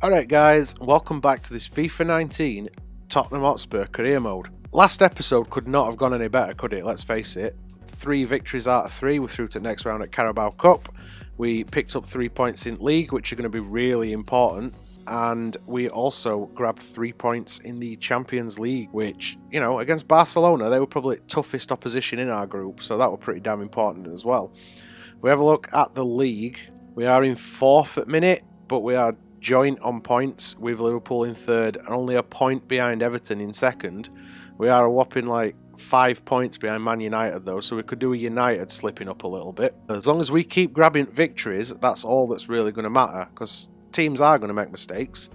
Alright guys, welcome back to this FIFA 19 Tottenham Hotspur career mode. Last episode could not have gone any better, could it? Let's face it. 3 victories out of 3, we're through to the next round at Carabao Cup. We picked up 3 points in league, which are going to be really important. And we also grabbed 3 points in the Champions League, which, you know, against Barcelona, they were probably the toughest opposition in our group, so that were pretty damn important as well. We have a look at the league. We are in 4th at minute, but we are joint on points with Liverpool in 3rd and only a point behind Everton in 2nd. We are a whopping like 5 points behind Man United though, so we could do a United slipping up a little bit. As long as we keep grabbing victories, that's all that's really going to matter, because teams are going to make mistakes.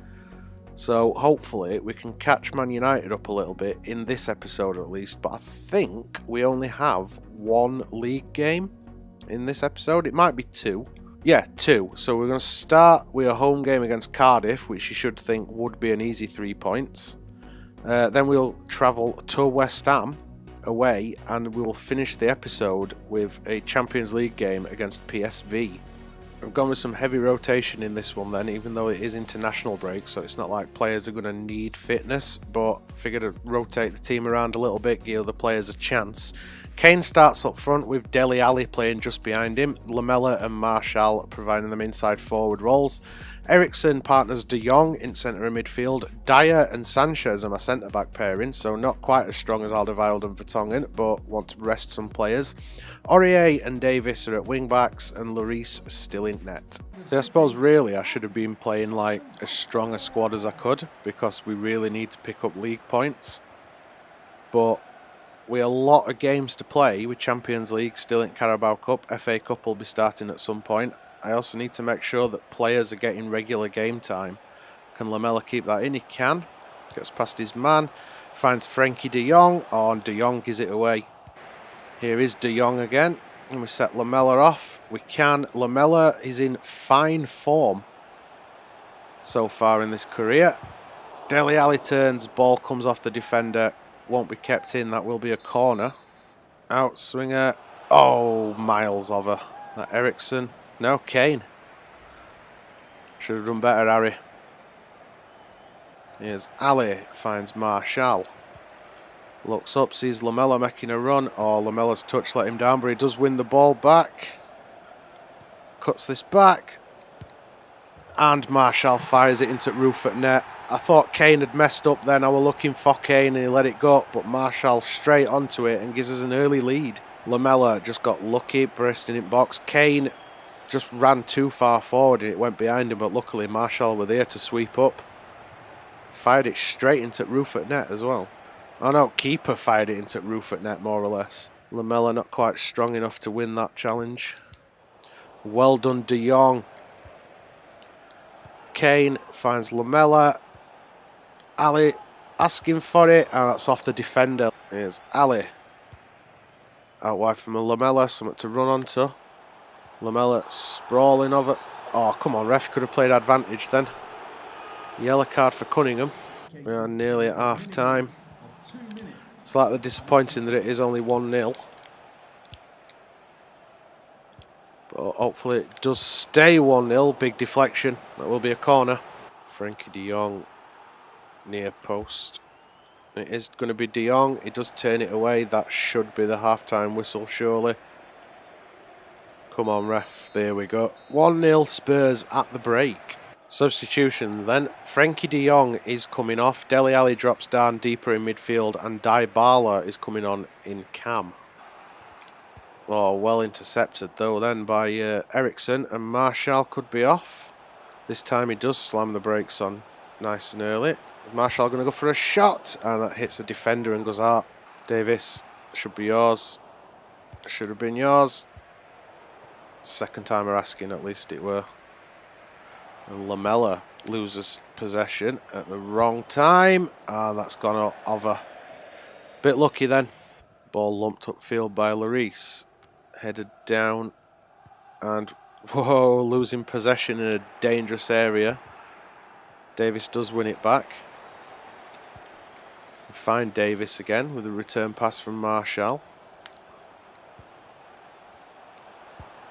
So hopefully we can catch Man United up a little bit in this episode at least, but I think we only have 1 league game in this episode. It might be 2. Yeah, 2. So we're going to start with a home game against Cardiff, which you should think would be an easy 3 points. Then we'll travel to West Ham away, and we will finish the episode with a Champions League game against PSV. I've gone with some heavy rotation in this one then, even though it is international break, so it's not like players are going to need fitness, but figured to rotate the team around a little bit, give the players a chance. Kane starts up front with Dele Alli playing just behind him, Lamela and Martial providing them inside forward roles. Eriksen partners De Jong in centre of midfield. Dyer and Sanchez are my centre-back pairing, so not quite as strong as Alderweireld and Vertonghen, but want to rest some players. Aurier and Davis are at wing-backs, and Lloris still in net. So I suppose really I should have been playing like as strong a squad as I could, because we really need to pick up league points. But with a lot of games to play, with Champions League still in Carabao Cup, FA Cup will be starting at some point. I also need to make sure that players are getting regular game time. Can Lamela keep that in? He can. Gets past his man. Finds Frenkie de Jong. Oh, and de Jong gives it away. Here is de Jong again. And we set Lamela off. We can. Lamela is in fine form so far in this career. Dele Alli turns. Ball comes off the defender. Won't be kept in. That will be a corner. Outswinger. Oh, miles over. That Eriksen. No, Kane. Should have done better, Harry. Here's Ali. Finds Martial. Looks up, sees Lamela making a run. Oh, Lamela's touch let him down, but he does win the ball back. Cuts this back. And Martial fires it into roof at net. I thought Kane had messed up then. I was looking for Kane and he let it go. But Martial straight onto it and gives us an early lead. Lamela just got lucky, bursting in box. Kane just ran too far forward and it went behind him. But luckily Martial were there to sweep up. Fired it straight into roof at net as well. Oh no, keeper fired it into roof at net more or less. Lamela not quite strong enough to win that challenge. Well done, De Jong. Kane finds Lamela. Ali asking for it, and that's off the defender. Here's Ali. Out wide from Lamela, something to run onto. Lamela sprawling over. Oh, come on, ref, could have played advantage then. Yellow card for Cunningham. We are nearly at half time. Slightly disappointing that it is only 1-0. But hopefully it does stay 1-0. Big deflection. That will be a corner. Frenkie de Jong near post. It is going to be de Jong. He does turn it away. That should be the half-time whistle, surely. Come on, ref. There we go. 1-0 Spurs at the break. Substitutions then. Frenkie de Jong is coming off. Dele Alli drops down deeper in midfield. And Dybala is coming on in cam. Oh, well intercepted though then by Eriksen. And Martial could be off. This time he does slam the brakes on nice and early. Martial going to go for a shot. And that hits the defender and goes out. Davis, should be yours. Should have been yours. Second time we're asking, at least it were. And Lamela loses possession at the wrong time. And that's gone over. Bit lucky then. Ball lumped upfield by Lloris. Headed down. And whoa, losing possession in a dangerous area. Davis does win it back. Find Davis again with a return pass from Martial.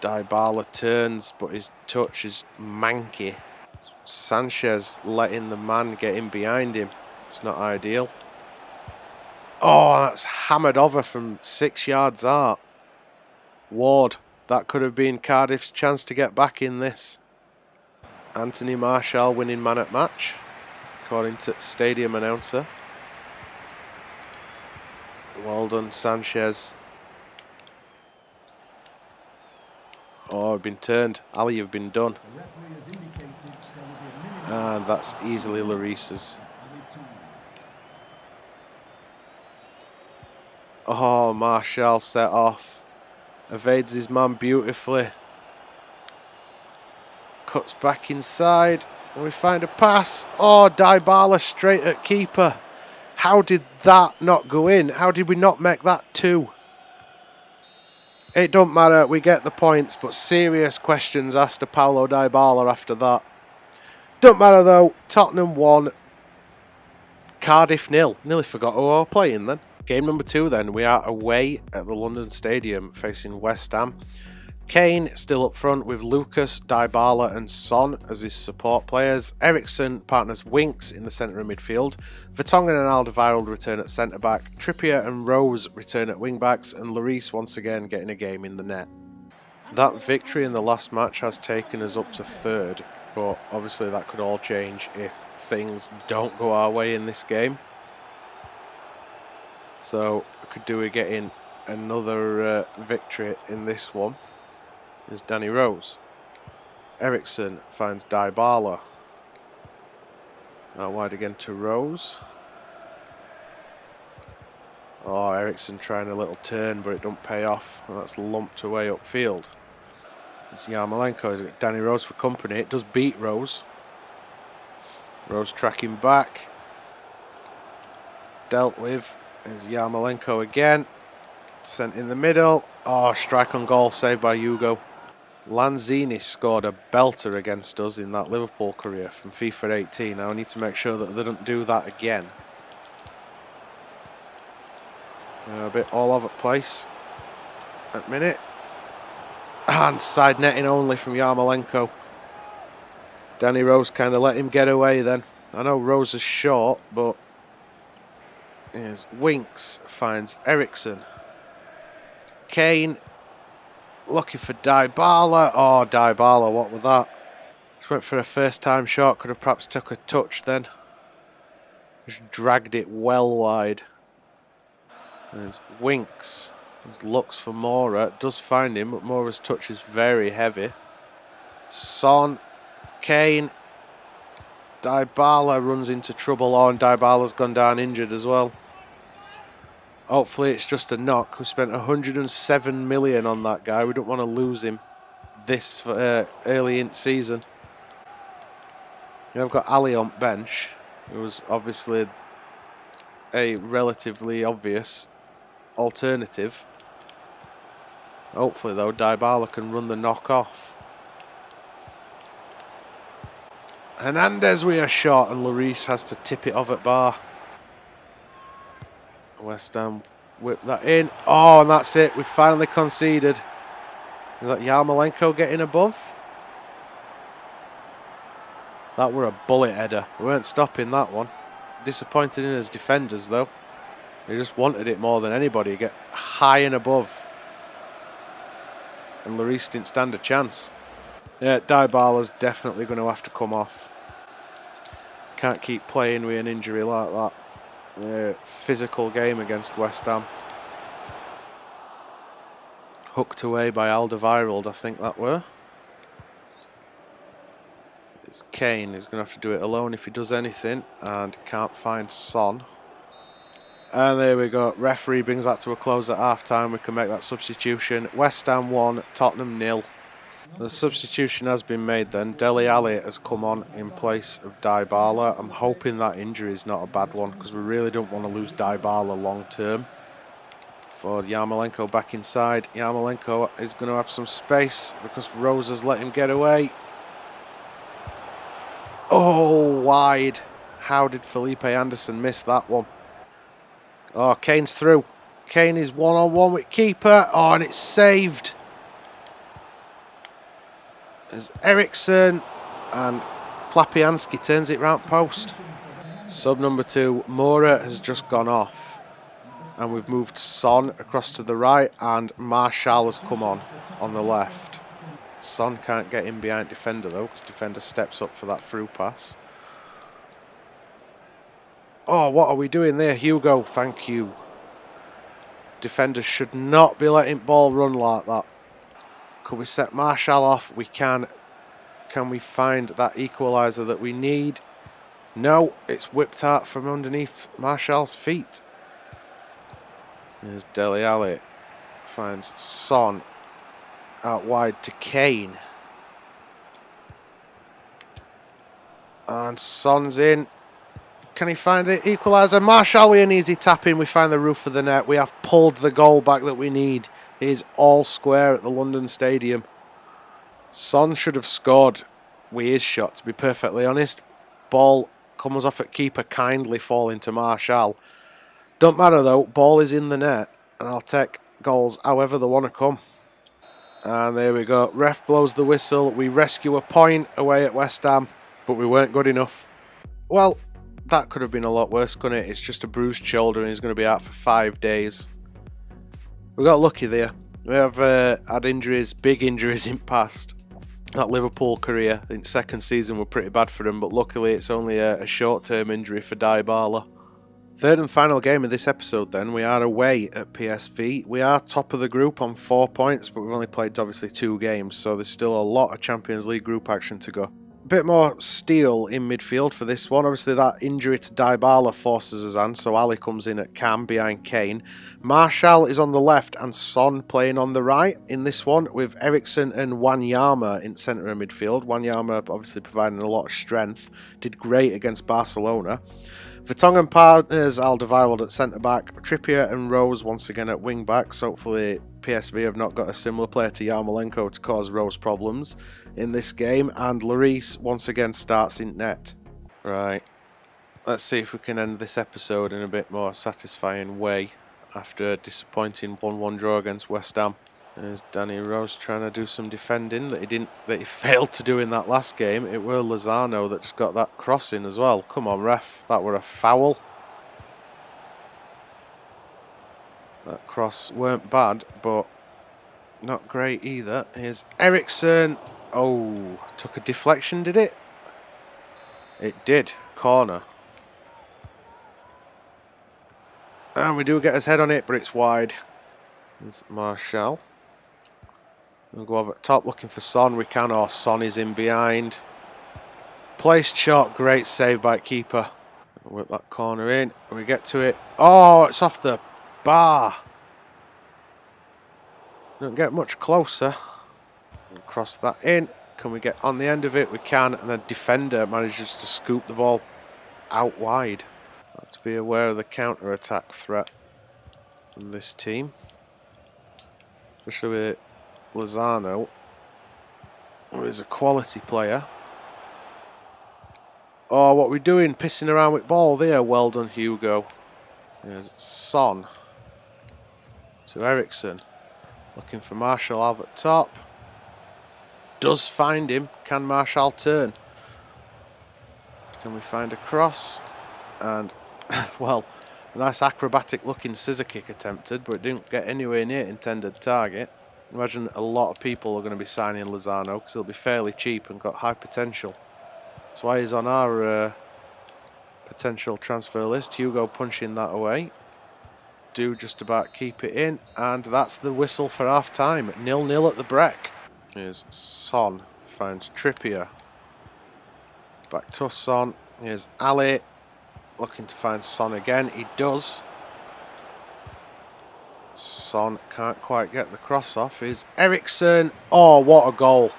Dybala turns, but his touch is manky. Sanchez letting the man get in behind him. It's not ideal. Oh, that's hammered over from 6 yards out. Ward, that could have been Cardiff's chance to get back in this. Anthony Martial winning man at match, according to stadium announcer. Well done, Sanchez. Oh, been turned. Ali, you've been done. And that's easily Lloris's. Oh, Martial set off. Evades his man beautifully. Cuts back inside. And we find a pass. Oh, Dybala straight at keeper. How did that not go in? How did we not make that 2? It don't matter, we get the points, but serious questions asked to Paulo Dybala after that. Don't matter though, Tottenham 1, Cardiff 0. Nearly forgot who we were playing then. Game number 2 then, we are away at the London Stadium facing West Ham. Kane still up front with Lucas, Dybala and Son as his support players. Eriksen partners Winks in the centre of midfield. Vertonghen and Alderweireld return at centre back. Trippier and Rose return at wing backs, and Lloris once again getting a game in the net. That victory in the last match has taken us up to 3rd, but obviously that could all change if things don't go our way in this game. So could do with getting another victory in this one. There's Danny Rose. Eriksen finds Dybala. Out wide again to Rose. Oh, Eriksen trying a little turn, but it don't pay off. And that's lumped away upfield. It's Yarmolenko. He's got Danny Rose for company. It does beat Rose. Rose tracking back. Dealt with. There's Yarmolenko again. Sent in the middle. Oh, strike on goal saved by Hugo. Lanzini scored a belter against us in that Liverpool career from FIFA 18. Now I need to make sure that they don't do that again. A bit all over the place at minute. And side netting only from Yarmolenko. Danny Rose kind of let him get away then. I know Rose is short, but here's Winks finds Eriksen. Kane looking for Dybala. Oh, Dybala, what was that? Just went for a first time shot. Could have perhaps took a touch then. Just dragged it well wide. There's Winks. Looks for Mora. Does find him, but Mora's touch is very heavy. Son. Kane. Dybala runs into trouble. Oh, and Dybala's gone down injured as well. Hopefully it's just a knock. We spent 107 million on that guy. We don't want to lose him this early in season. I've got Ali on bench, who was obviously a relatively obvious alternative. Hopefully though, Dybala can run the knock off. Hernandez with a shot, and Lloris has to tip it off at bar. West Ham whip that in. Oh, and that's it. We finally conceded. Is that Yarmolenko getting above? That were a bullet header. We weren't stopping that one. Disappointed in his defenders though. They just wanted it more than anybody. Get high and above. And Lloris didn't stand a chance. Yeah, Dybala's definitely going to have to come off. Can't keep playing with an injury like that. Physical game against West Ham. Hooked away by Alderweireld, I think that were. It's Kane. He's going to have to do it alone if he does anything, and can't find Son. And there we go. Referee brings that to a close at half time. We can make that substitution. West Ham 1, Tottenham 0. The substitution has been made then. Dele Alli has come on in place of Dybala. I'm hoping that injury is not a bad one, because we really don't want to lose Dybala long term. For Yarmolenko back inside. Yarmolenko is going to have some space because Rose has let him get away. Oh, wide. How did Felipe Anderson miss that one? Oh, Kane's through. Kane is one-on-one with keeper. Oh, and it's saved. There's Eriksen, and Flapianski turns it round post. Sub number 2, Mora, has just gone off. And we've moved Son across to the right, and Marshall has come on the left. Son can't get in behind defender though, because defender steps up for that through pass. Oh, what are we doing there? Hugo, thank you. Defenders should not be letting ball run like that. Could we set Marshall off? We can. Can we find that equaliser that we need? No, it's whipped out from underneath Marshall's feet. There's Dele Alli. Finds Son. Out wide to Kane. And Son's in. Can he find the equaliser? Marshall with an easy tap in. We find the roof of the net. We have pulled the goal back that we need. It is all square at the London Stadium. Son should have scored with his shot, to be perfectly honest. Ball comes off at keeper, kindly falling to Marshall. Don't matter though, ball is in the net, and I'll take goals however they want to come. And there we go. Ref blows the whistle. We rescue a point away at West Ham, but we weren't good enough. Well, that could have been a lot worse, couldn't it? It's just a bruised shoulder and he's going to be out for 5 days. We got lucky there. We have had injuries, big injuries in past. That Liverpool career in second season were pretty bad for him, but luckily it's only a short-term injury for Dybala. Third and final game of this episode then, we are away at PSV. We are top of the group on 4 points, but we've only played obviously 2 games, so there's still a lot of Champions League group action to go. A bit more steel in midfield for this one. Obviously that injury to Dybala forces us on, so Ali comes in at cam behind Kane. Marshall is on the left and Son playing on the right in this one, with Eriksen and Wanyama in centre of midfield. Wanyama obviously providing a lot of strength. Did great against Barcelona. Vertonghen partners Alderweireld at centre-back, Trippier and Rose once again at wing-back, so hopefully PSV have not got a similar player to Yarmolenko to cause Rose problems in this game, and Lloris once again starts in net. Right, let's see if we can end this episode in a bit more satisfying way after a disappointing 1-1 draw against West Ham. There's Danny Rose trying to do some defending that he failed to do in that last game. It were Lozano that just got that cross in as well. Come on, ref, that were a foul. That cross weren't bad, but not great either. Here's Eriksen. Oh, took a deflection, did it? It did. Corner. And we do get his head on it, but it's wide. There's Marshall. We'll go over at top looking for Son. We can. Oh, Son is in behind. Placed shot. Great save by keeper. Whip that corner in. We get to it. Oh, it's off the bar. Don't get much closer. Cross that in. Can we get on the end of it? We can. And the defender manages to scoop the ball out wide. Have to be aware of the counter-attack threat from this team. Especially with Lozano, who is a quality player. Oh, what are we doing? Pissing around with ball there. Well done, Hugo. There's Son to Eriksen. Looking for Marshall out at top. Does find him. Can Marshall turn? Can we find a cross? And, well, a nice acrobatic looking scissor kick attempted, but it didn't get anywhere near intended target. Imagine a lot of people are going to be signing Lozano because he'll be fairly cheap and got high potential. That's why he's on our potential transfer list. Hugo punching that away. Do just about keep it in. And that's the whistle for half time. 0-0 at the break. Here's Son. Finds Trippier. Back to Son. Here's Ali. Looking to find Son again. He does. Son can't quite get the cross off. Here's Eriksen. Oh, what a goal.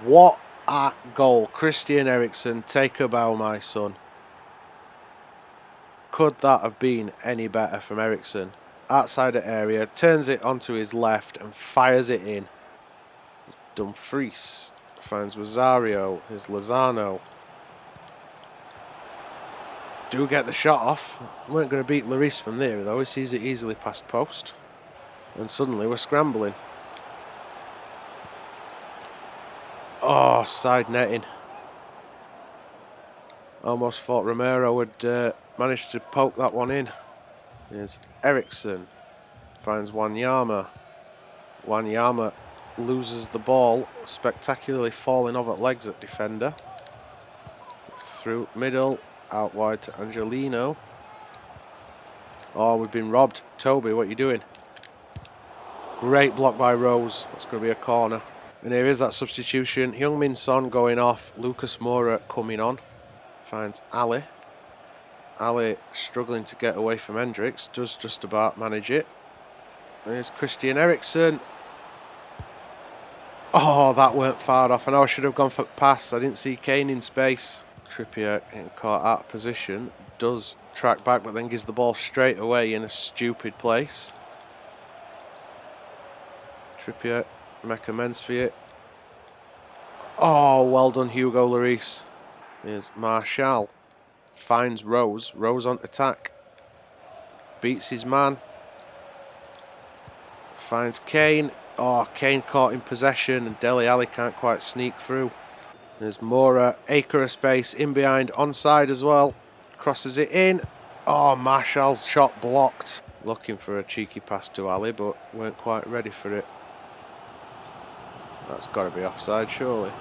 What a goal. Christian Eriksen, take a bow, my son. Could that have been any better from Eriksen? Outside the area, turns it onto his left and fires it in. Dumfries finds Rosario. Here's Lozano. Do get the shot off. Weren't going to beat Lloris from there though. He sees it easily past post. And suddenly we're scrambling. Oh, side netting. Almost thought Romero would manage to poke that one in. Here's Eriksen. Finds Wanyama. Wanyama loses the ball, spectacularly falling off at legs at defender. It's through middle, out wide to Angelino. Oh, we've been robbed. Toby, what are you doing? Great block by Rose. That's going to be a corner. And here is that substitution. Heung-min Son going off. Lucas Moura coming on. Finds Ali. Ali struggling to get away from Hendricks. Does just about manage it. There's Christian Eriksen. Oh, that weren't far off. I know I should have gone for pass. I didn't see Kane in space. Trippier getting caught out of position. Does track back, but then gives the ball straight away in a stupid place. Trippier, make amends for it. Oh, well done, Hugo Lloris. Here's Martial. Finds Rose. Rose on attack. Beats his man. Finds Kane. Oh, Kane caught in possession and Dele Alli can't quite sneak through. There's Moura, acre of space, in behind, onside as well. Crosses it in. Oh, Martial's shot blocked. Looking for a cheeky pass to Ali, but weren't quite ready for it. That's got to be offside, surely.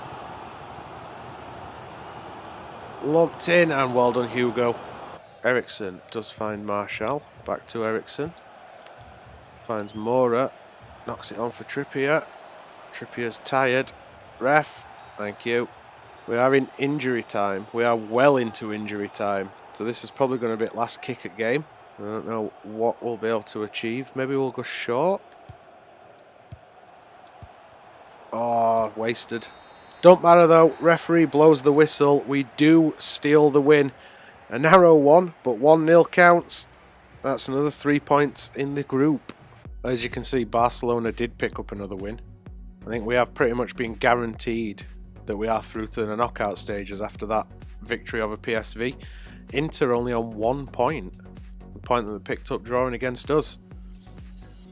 Lumped in, and well done, Hugo. Eriksen does find Martial. Back to Eriksen. Finds Moura. Knocks it on for Trippier. Trippier's tired. Ref, thank you. We are in injury time. We are well into injury time. So this is probably going to be last kick at game. I don't know what we'll be able to achieve. Maybe we'll go short. Oh, wasted. Don't matter though. Referee blows the whistle. We do steal the win. A narrow one, but 1-0 counts. That's another 3 points in the group. As you can see, Barcelona did pick up another win. I think we have pretty much been guaranteed that we are through to the knockout stages after that victory over PSV. Inter only on 1 point. The point that they picked up drawing against us.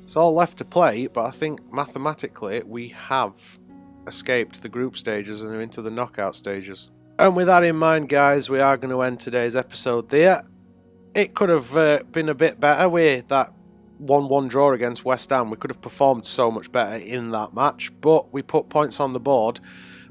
It's all left to play, but I think mathematically we have escaped the group stages and are into the knockout stages. And with that in mind, guys, we are going to end today's episode there. It could have been a bit better with that 1-1 draw against West Ham. We could have performed so much better in that match, but we put points on the board.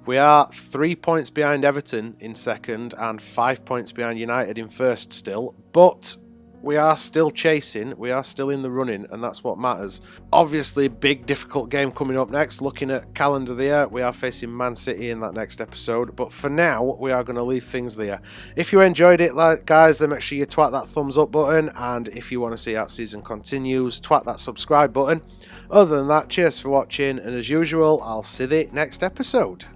We are 3 points behind Everton in second and 5 points behind United in first still, but we are still chasing, we are still in the running, and that's what matters. Obviously, big difficult game coming up next. Looking at calendar there, we are facing Man City in that next episode, but for now we are going to leave things there. If you enjoyed it, guys, then make sure you twat that thumbs up button, and if you want to see how season continues, twat that subscribe button. Other than that, cheers for watching, and as usual, I'll see you next episode.